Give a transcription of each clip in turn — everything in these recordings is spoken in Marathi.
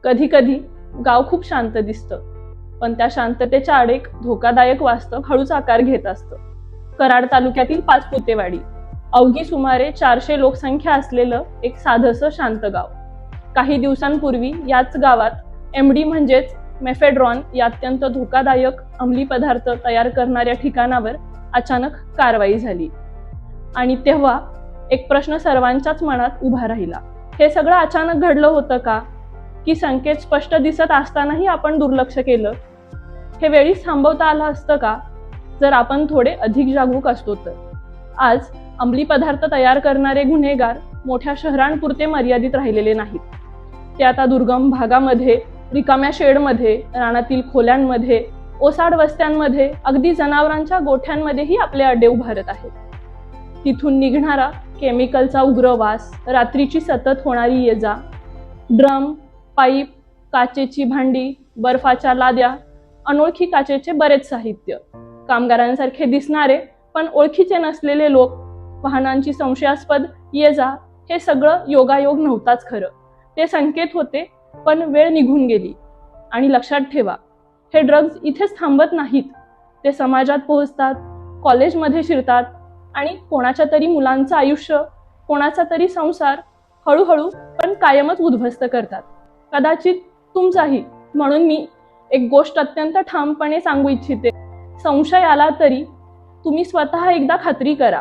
कधी कधी गाव खूप शांत दिसतं, पण त्या शांततेच्या आड एक धोकादायक वास्तव हळूच आकार घेत असतं. कराड तालुक्यातील पाचपुतेवाडी अवघी सुमारे 400 लोकसंख्या असलेलं एक साधंसं शांत गाव. काही दिवसांपूर्वी याच गावात MD म्हणजेच मेफेड्रॉन या अत्यंत धोकादायक अंमली पदार्थ तयार करणाऱ्या ठिकाणावर अचानक कारवाई झाली. आणि तेव्हा एक प्रश्न सर्वांच्याच मनात उभा राहिला. हे सगळं अचानक घडलं होतं का? की संकेत स्पष्ट दिसत असतानाही आपण दुर्लक्ष केलं? हे वेळीच थांबवता आलं असतं का, जर आपण थोडे अधिक जागरूक असतो तर? आज अंमली पदार्थ तयार करणारे गुन्हेगार मोठ्या शहरांपुरते मर्यादित राहिलेले नाहीत. ते आता दुर्गम भागामध्ये, रिकाम्या शेडमध्ये, रानातील खोल्यांमध्ये, ओसाड वस्त्यांमध्ये, अगदी जनावरांच्या गोठ्यांमध्येही आपले अड्डे उभारत आहेत. तिथून निघणारा केमिकलचा उग्र वास, रात्रीची सतत होणारी ये-जा, ड्रम, पाईप, काचेची भांडी, बर्फाच्या लाद्या, अनोळखी काचेचे बरेच साहित्य, कामगारांसारखे दिसणारे पण ओळखीचे नसलेले लोक, वाहनांची संशयास्पद ये-जा, हे सगळं योगायोग नव्हताच खरं. ते संकेत होते, पण वेळ निघून गेली. आणि लक्षात ठेवा, हे ड्रग्ज इथेच थांबत नाहीत. ते समाजात पोहोचतात, कॉलेजमध्ये शिरतात आणि कोणाच्या तरी मुलांचं आयुष्य, कोणाचा तरी संसार हळूहळू पण कायमच उद्ध्वस्त करतात. कदाचित तुमचाही. म्हणून मी एक गोष्ट अत्यंत ठामपणे सांगू इच्छिते. संशय आला तरी तुम्ही स्वतः एकदा खात्री करा,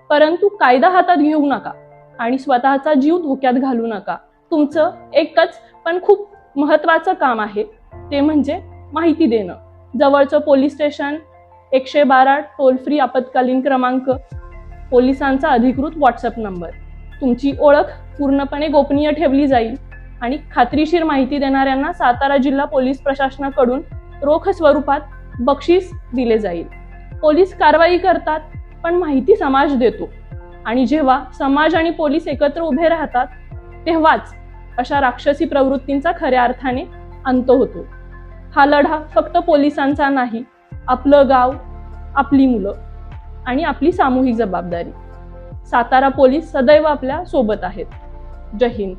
परंतु कायदा हातात घेऊ नका आणि स्वतःचा जीव धोक्यात घालू नका. तुमचं एकच पण खूप महत्त्वाचं काम आहे, ते म्हणजे माहिती देणं. जवळचं पोलीस स्टेशन, 112 टोल फ्री आपत्कालीन क्रमांक, पोलिसांचा अधिकृत व्हॉट्सअप नंबर. तुमची ओळख पूर्णपणे गोपनीय ठेवली जाईल आणि खात्रीशीर माहिती देणाऱ्यांना सातारा जिल्हा पोलीस प्रशासनाकडून रोख स्वरूपात बक्षीस दिले जाईल. पोलीस कारवाई करतात, पण माहिती समाज देतो. आणि जेव्हा समाज आणि पोलीस एकत्र उभे राहतात, तेव्हाच अशा राक्षसी प्रवृत्तींचा खऱ्या अर्थाने अंत होतो. हा लढा फक्त पोलिसांचा नाही, आपलं गाव, आपली मुलं आणि आपली सामूहिक जबाबदारी. सातारा पोलीस सदैव आपल्या सोबत आहेत. जय हिंद.